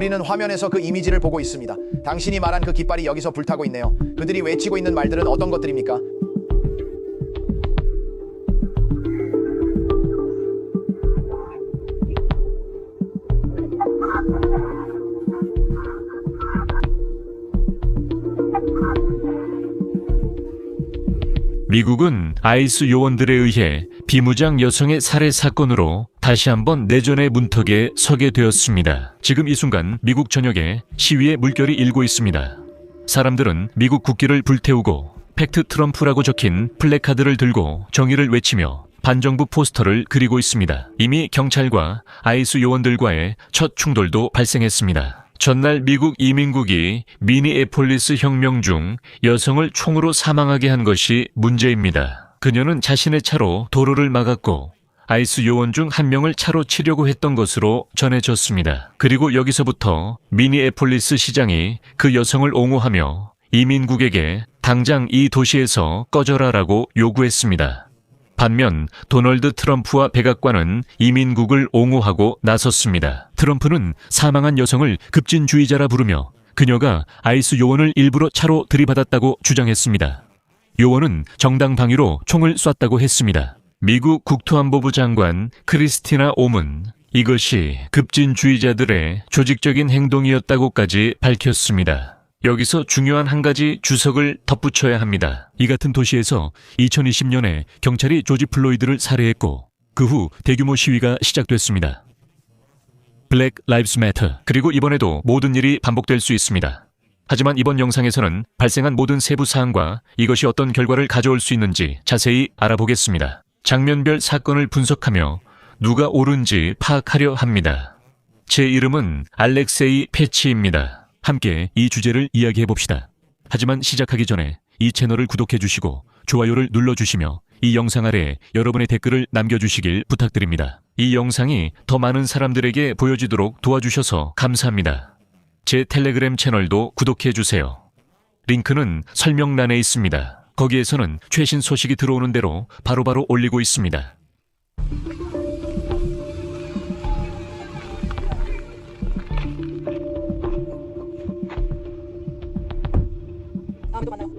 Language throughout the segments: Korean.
우리는 화면에서 그 이미지를 보고 있습니다. 당신이 말한 그 깃발이 여기서 불타고 있네요. 그들이 외치고 있는 말들은 어떤 것들입니까? 미국은 아이스 요원들에 의해 비무장 여성의 살해 사건으로 다시 한번 내전의 문턱에 서게 되었습니다. 지금 이 순간 미국 전역에 시위의 물결이 일고 있습니다. 사람들은 미국 국기를 불태우고 팩트 트럼프라고 적힌 플래카드를 들고 정의를 외치며 반정부 포스터를 그리고 있습니다. 이미 경찰과 아이스 요원들과의 첫 충돌도 발생했습니다. 전날 미국 이민국이 미니애폴리스 혁명 중 여성을 총으로 사망하게 한 것이 문제입니다. 그녀는 자신의 차로 도로를 막았고 아이스 요원 중 한 명을 차로 치려고 했던 것으로 전해졌습니다. 그리고 여기서부터 미니애폴리스 시장이 그 여성을 옹호하며 이민국에게 당장 이 도시에서 꺼져라라고 요구했습니다. 반면 도널드 트럼프와 백악관은 이민국을 옹호하고 나섰습니다. 트럼프는 사망한 여성을 급진주의자라 부르며 그녀가 아이스 요원을 일부러 차로 들이받았다고 주장했습니다. 요원은 정당 방위로 총을 쐈다고 했습니다. 미국 국토안보부 장관 크리스티나 옴은 이것이 급진주의자들의 조직적인 행동이었다고까지 밝혔습니다. 여기서 중요한 한 가지 주석을 덧붙여야 합니다. 이 같은 도시에서 2020년에 경찰이 조지 플로이드를 살해했고 그 후 대규모 시위가 시작됐습니다. 블랙 라이브스 매터. 그리고 이번에도 모든 일이 반복될 수 있습니다. 하지만 이번 영상에서는 발생한 모든 세부 사항과 이것이 어떤 결과를 가져올 수 있는지 자세히 알아보겠습니다. 장면별 사건을 분석하며 누가 옳은지 파악하려 합니다. 제 이름은 알렉세이 패치입니다. 함께 이 주제를 이야기해봅시다. 하지만 시작하기 전에 이 채널을 구독해주시고 좋아요를 눌러주시며 이 영상 아래 여러분의 댓글을 남겨주시길 부탁드립니다. 이 영상이 더 많은 사람들에게 보여지도록 도와주셔서 감사합니다. 제 텔레그램 채널도 구독해주세요. 링크는 설명란에 있습니다. 거기에서는 최신 소식이 들어오는 대로 바로바로 올리고 있습니다. 다음에 또 만나요.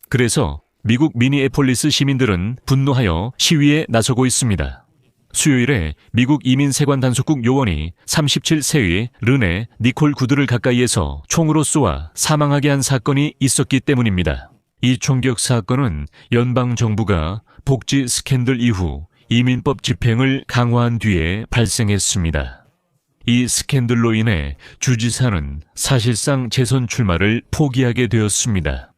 그래서 미국 미니애폴리스 시민들은 분노하여 시위에 나서고 있습니다. 수요일에 미국 이민세관 단속국 요원이 37세의 르네 니콜 구드를 가까이에서 총으로 쏘아 사망하게 한 사건이 있었기 때문입니다. 이 총격 사건은 연방정부가 복지 스캔들 이후 이민법 집행을 강화한 뒤에 발생했습니다. 이 스캔들로 인해 주지사는 사실상 재선 출마를 포기하게 되었습니다.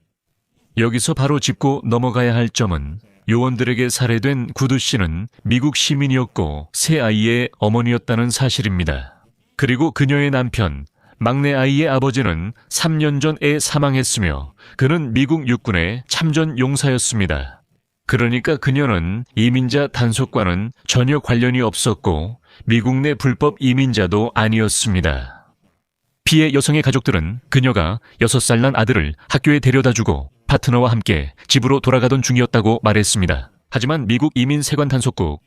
여기서 바로 짚고 넘어가야 할 점은 요원들에게 살해된 구드 씨는 미국 시민이었고 세 아이의 어머니였다는 사실입니다. 그리고 그녀의 남편, 막내 아이의 아버지는 3년 전에 사망했으며 그는 미국 육군의 참전 용사였습니다. 그러니까 그녀는 이민자 단속과는 전혀 관련이 없었고 미국 내 불법 이민자도 아니었습니다. 피해 여성의 가족들은 그녀가 6살 난 아들을 학교에 데려다주고 파트너와 함께 집으로 돌아가던 중이었다고 말했습니다. 하지만 미국 이민세관 단속국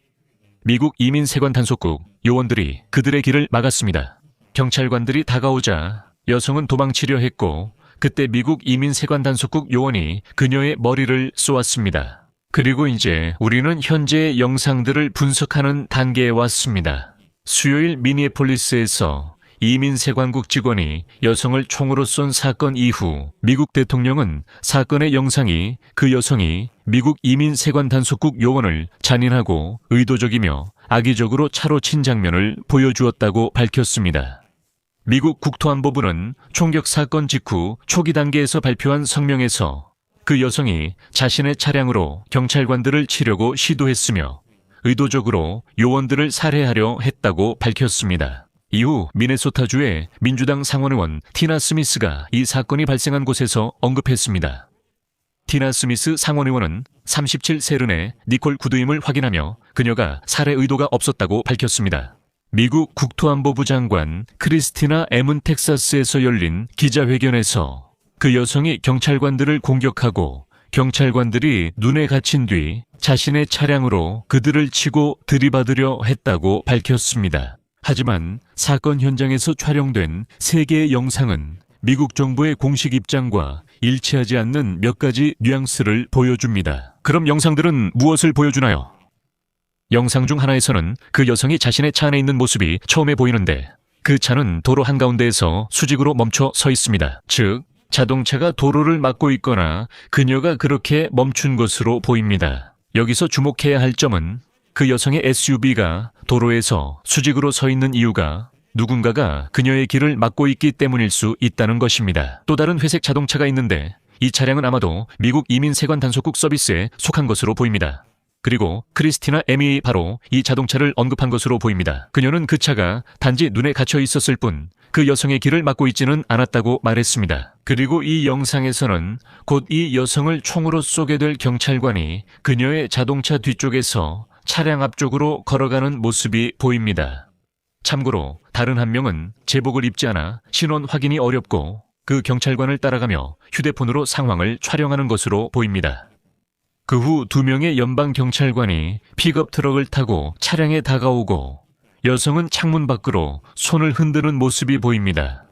요원들이 그들의 길을 막았습니다. 경찰관들이 다가오자 여성은 도망치려 했고 그때 미국 이민세관 단속국 요원이 그녀의 머리를 쏘았습니다. 그리고 이제 우리는 현재의 영상들을 분석하는 단계에 왔습니다. 수요일 미니애폴리스에서 이민세관국 직원이 여성을 총으로 쏜 사건 이후 미국 대통령은 사건의 영상이 그 여성이 미국 이민세관 단속국 요원을 잔인하고 의도적이며 악의적으로 차로 친 장면을 보여주었다고 밝혔습니다. 미국 국토안보부는 총격 사건 직후 초기 단계에서 발표한 성명에서 그 여성이 자신의 차량으로 경찰관들을 치려고 시도했으며 의도적으로 요원들을 살해하려 했다고 밝혔습니다. 이후 미네소타주의 민주당 상원의원 티나 스미스가 이 사건이 발생한 곳에서 언급했습니다. 티나 스미스 상원의원은 37세 른의 니콜 구드임을 확인하며 그녀가 살해 의도가 없었다고 밝혔습니다. 미국 국토안보부 장관 크리스티나 에문 텍사스에서 열린 기자회견에서 그 여성이 경찰관들을 공격하고 경찰관들이 눈에 갇힌 뒤 자신의 차량으로 그들을 치고 들이받으려 했다고 밝혔습니다. 하지만 사건 현장에서 촬영된 3개의 영상은 미국 정부의 공식 입장과 일치하지 않는 몇 가지 뉘앙스를 보여줍니다. 그럼 영상들은 무엇을 보여주나요? 영상 중 하나에서는 그 여성이 자신의 차 안에 있는 모습이 처음에 보이는데 그 차는 도로 한가운데에서 수직으로 멈춰 서 있습니다. 즉, 자동차가 도로를 막고 있거나 그녀가 그렇게 멈춘 것으로 보입니다. 여기서 주목해야 할 점은 그 여성의 SUV가 도로에서 수직으로 서 있는 이유가 누군가가 그녀의 길을 막고 있기 때문일 수 있다는 것입니다. 또 다른 회색 자동차가 있는데 이 차량은 아마도 미국 이민세관 단속국 서비스에 속한 것으로 보입니다. 그리고 크리스티나 M이 바로 이 자동차를 언급한 것으로 보입니다. 그녀는 그 차가 단지 눈에 갇혀 있었을 뿐 그 여성의 길을 막고 있지는 않았다고 말했습니다. 그리고 이 영상에서는 곧 이 여성을 총으로 쏘게 될 경찰관이 그녀의 자동차 뒤쪽에서 차량 앞쪽으로 걸어가는 모습이 보입니다. 참고로 다른 한 명은 제복을 입지 않아 신원 확인이 어렵고 그 경찰관을 따라가며 휴대폰으로 상황을 촬영하는 것으로 보입니다. 그 후 2명의 연방 경찰관이 픽업 트럭을 타고 차량에 다가오고 여성은 창문 밖으로 손을 흔드는 모습이 보입니다.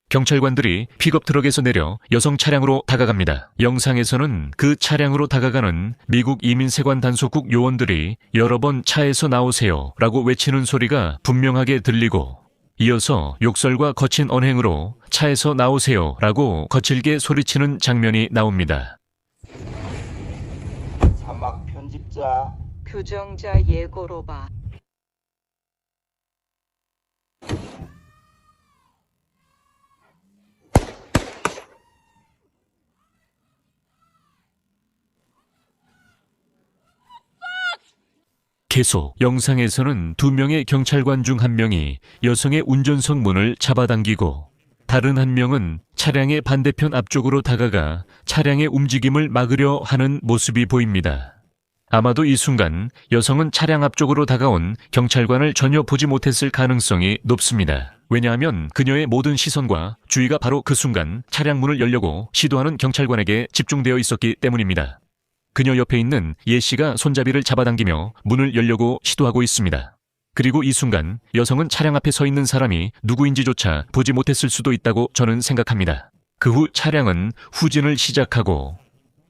경찰관들이 픽업 트럭에서 내려 여성 차량으로 다가갑니다. 영상에서는 그 차량으로 다가가는 미국 이민세관 단속국 요원들이 여러 번 차에서 나오세요 라고 외치는 소리가 분명하게 들리고 이어서 욕설과 거친 언행으로 차에서 나오세요 라고 거칠게 소리치는 장면이 나옵니다. 자막 편집자 규정자 예고로 봐. 계속 영상에서는 2명의 경찰관 중 한 명이 여성의 운전석 문을 잡아당기고 다른 한 명은 차량의 반대편 앞쪽으로 다가가 차량의 움직임을 막으려 하는 모습이 보입니다. 아마도 이 순간 여성은 차량 앞쪽으로 다가온 경찰관을 전혀 보지 못했을 가능성이 높습니다. 왜냐하면 그녀의 모든 시선과 주의가 바로 그 순간 차량 문을 열려고 시도하는 경찰관에게 집중되어 있었기 때문입니다. 그녀 옆에 있는 예 씨가 손잡이를 잡아당기며 문을 열려고 시도하고 있습니다. 그리고 이 순간 여성은 차량 앞에 서 있는 사람이 누구인지조차 보지 못했을 수도 있다고 저는 생각합니다. 그 후 차량은 후진을 시작하고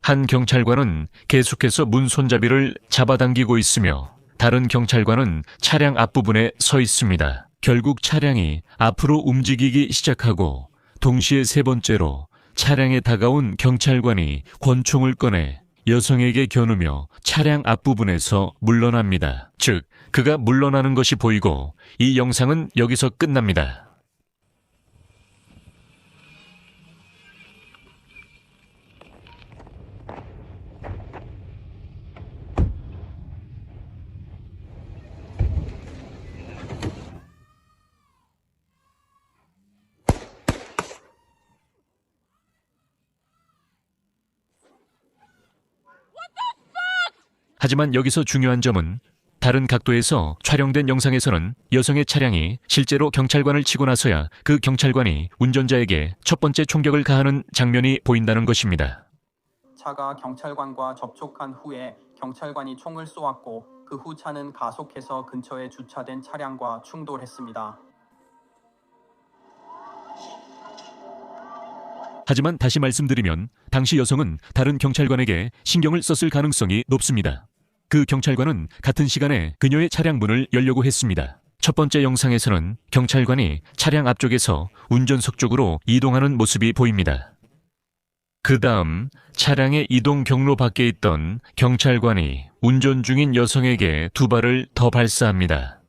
한 경찰관은 계속해서 문 손잡이를 잡아당기고 있으며 다른 경찰관은 차량 앞부분에 서 있습니다. 결국 차량이 앞으로 움직이기 시작하고 동시에 3번째로 차량에 다가온 경찰관이 권총을 꺼내 여성에게 겨누며 차량 앞부분에서 물러납니다. 즉, 그가 물러나는 것이 보이고 이 영상은 여기서 끝납니다. 하지만 여기서 중요한 점은 다른 각도에서 촬영된 영상에서는 여성의 차량이 실제로 경찰관을 치고 나서야 그 경찰관이 운전자에게 첫 번째 총격을 가하는 장면이 보인다는 것입니다. 차가 경찰관과 접촉한 후에 경찰관이 총을 쏘았고 그 후 차는 가속해서 근처에 주차된 차량과 충돌했습니다. 하지만 다시 말씀드리면 당시 여성은 다른 경찰관에게 신경을 썼을 가능성이 높습니다. 그 경찰관은 같은 시간에 그녀의 차량 문을 열려고 했습니다. 첫 번째 영상에서는 경찰관이 차량 앞쪽에서 운전석 쪽으로 이동하는 모습이 보입니다. 그 다음 차량의 이동 경로 밖에 있던 경찰관이 운전 중인 여성에게 2발을 더 발사합니다.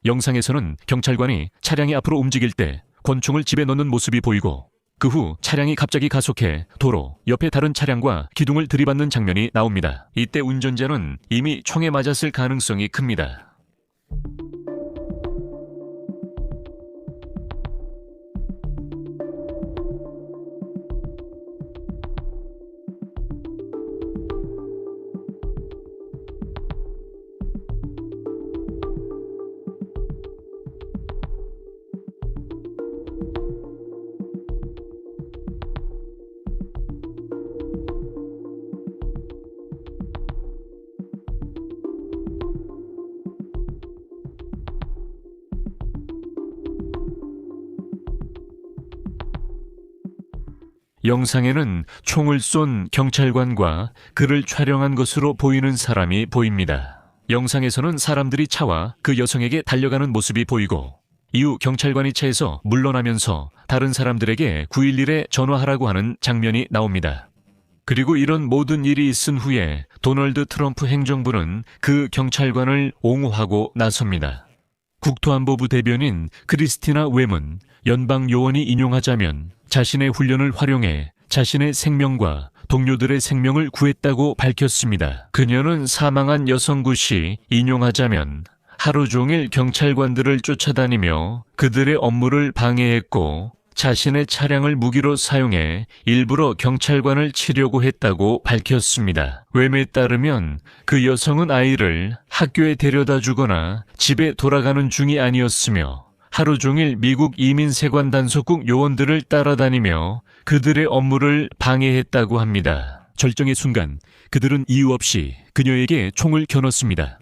영상에서는 경찰관이 차량이 앞으로 움직일 때 권총을 집에 넣는 모습이 보이고 그 후 차량이 갑자기 가속해 도로 옆에 다른 차량과 기둥을 들이받는 장면이 나옵니다. 이때 운전자는 이미 총에 맞았을 가능성이 큽니다. 영상에는 총을 쏜 경찰관과 그를 촬영한 것으로 보이는 사람이 보입니다. 영상에서는 사람들이 차와 그 여성에게 달려가는 모습이 보이고 이후 경찰관이 차에서 물러나면서 다른 사람들에게 911에 전화하라고 하는 장면이 나옵니다. 그리고 이런 모든 일이 있은 후에 도널드 트럼프 행정부는 그 경찰관을 옹호하고 나섭니다. 국토안보부 대변인 크리스티나 웸은 연방 요원이 인용하자면 자신의 훈련을 활용해 자신의 생명과 동료들의 생명을 구했다고 밝혔습니다. 그녀는 사망한 여성 굿이 인용하자면 하루 종일 경찰관들을 쫓아다니며 그들의 업무를 방해했고 자신의 차량을 무기로 사용해 일부러 경찰관을 치려고 했다고 밝혔습니다. 웸에 따르면 그 여성은 아이를 학교에 데려다 주거나 집에 돌아가는 중이 아니었으며 하루 종일 미국 이민세관 단속국 요원들을 따라다니며 그들의 업무를 방해했다고 합니다. 절정의 순간 그들은 이유 없이 그녀에게 총을 겨눴습니다.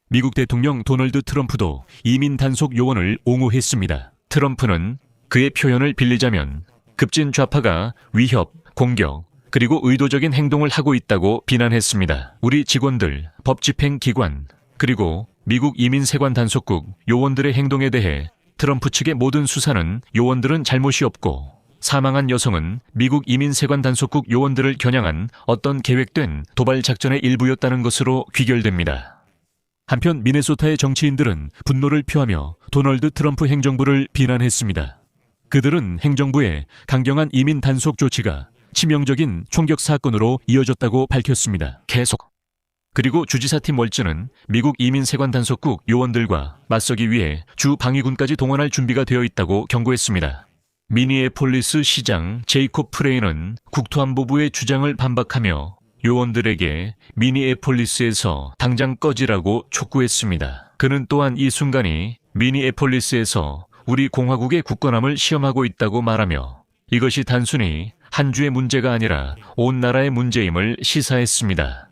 미국 대통령 도널드 트럼프도 이민 단속 요원을 옹호했습니다. 트럼프는 그의 표현을 빌리자면 급진 좌파가 위협, 공격, 그리고 의도적인 행동을 하고 있다고 비난했습니다. 우리 직원들, 법집행기관, 그리고 미국 이민세관 단속국 요원들의 행동에 대해 트럼프 측의 모든 수사는 요원들은 잘못이 없고 사망한 여성은 미국 이민세관 단속국 요원들을 겨냥한 어떤 계획된 도발 작전의 일부였다는 것으로 귀결됩니다. 한편 미네소타의 정치인들은 분노를 표하며 도널드 트럼프 행정부를 비난했습니다. 그들은 행정부의 강경한 이민 단속 조치가 치명적인 총격 사건으로 이어졌다고 밝혔습니다. 계속. 그리고 주지사팀 월즈는 미국 이민세관 단속국 요원들과 맞서기 위해 주 방위군까지 동원할 준비가 되어 있다고 경고했습니다. 미니애폴리스 시장 제이콥 프레이는 국토안보부의 주장을 반박하며 요원들에게 미니애폴리스에서 당장 꺼지라고 촉구했습니다. 그는 또한 이 순간이 미니애폴리스에서 우리 공화국의 굳건함을 시험하고 있다고 말하며 이것이 단순히 한 주의 문제가 아니라 온 나라의 문제임을 시사했습니다.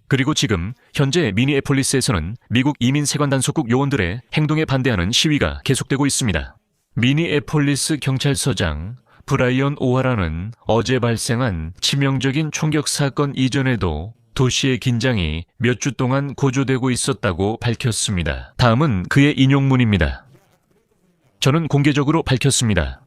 그리고 지금 현재 미니애폴리스에서는 미국 이민세관 단속국 요원들의 행동에 반대하는 시위가 계속되고 있습니다. 미니애폴리스 경찰서장 브라이언 오하라는 어제 발생한 치명적인 총격 사건 이전에도 도시의 긴장이 몇 주 동안 고조되고 있었다고 밝혔습니다. 다음은 그의 인용문입니다. 저는 공개적으로 밝혔습니다.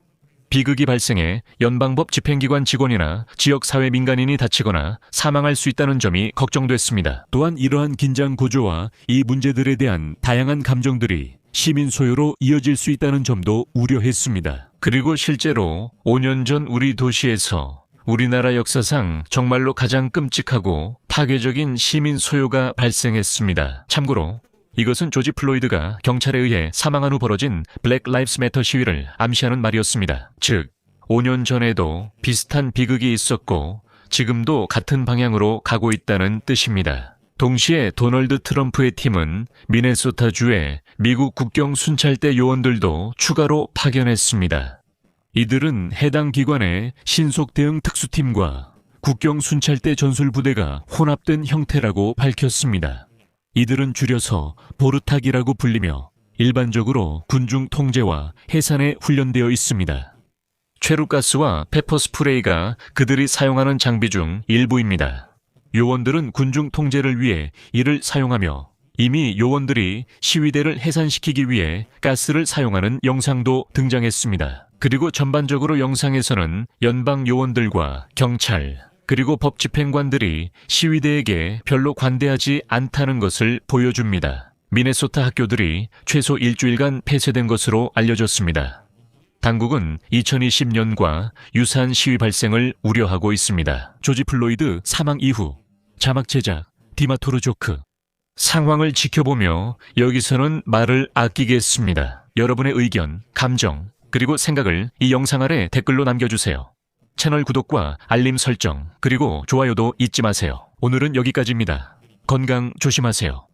비극이 발생해 연방법 집행기관 직원이나 지역사회 민간인이 다치거나 사망할 수 있다는 점이 걱정됐습니다. 또한 이러한 긴장 고조와 이 문제들에 대한 다양한 감정들이 시민 소요로 이어질 수 있다는 점도 우려했습니다. 그리고 실제로 5년 전 우리 도시에서 우리나라 역사상 정말로 가장 끔찍하고 파괴적인 시민 소요가 발생했습니다. 참고로 이것은 조지 플로이드가 경찰에 의해 사망한 후 벌어진 블랙 라이브스 매터 시위를 암시하는 말이었습니다. 즉, 5년 전에도 비슷한 비극이 있었고 지금도 같은 방향으로 가고 있다는 뜻입니다. 동시에 도널드 트럼프의 팀은 미네소타주에 미국 국경 순찰대 요원들도 추가로 파견했습니다. 이들은 해당 기관의 신속 대응 특수팀과 국경 순찰대 전술부대가 혼합된 형태라고 밝혔습니다. 이들은 줄여서 보르탁이라고 불리며 일반적으로 군중 통제와 해산에 훈련되어 있습니다. 최루가스와 페퍼 스프레이가 그들이 사용하는 장비 중 일부입니다. 요원들은 군중 통제를 위해 이를 사용하며 이미 요원들이 시위대를 해산시키기 위해 가스를 사용하는 영상도 등장했습니다. 그리고 전반적으로 영상에서는 연방 요원들과 경찰, 그리고 법 집행관들이 시위대에게 별로 관대하지 않다는 것을 보여줍니다. 미네소타 학교들이 최소 일주일간 폐쇄된 것으로 알려졌습니다. 당국은 2020년과 유사한 시위 발생을 우려하고 있습니다. 조지 플로이드 사망 이후 자막 제작 디마토르 조크. 상황을 지켜보며 여기서는 말을 아끼겠습니다. 여러분의 의견, 감정, 그리고 생각을 이 영상 아래 댓글로 남겨주세요. 채널 구독과 알림 설정, 그리고 좋아요도 잊지 마세요. 오늘은 여기까지입니다. 건강 조심하세요.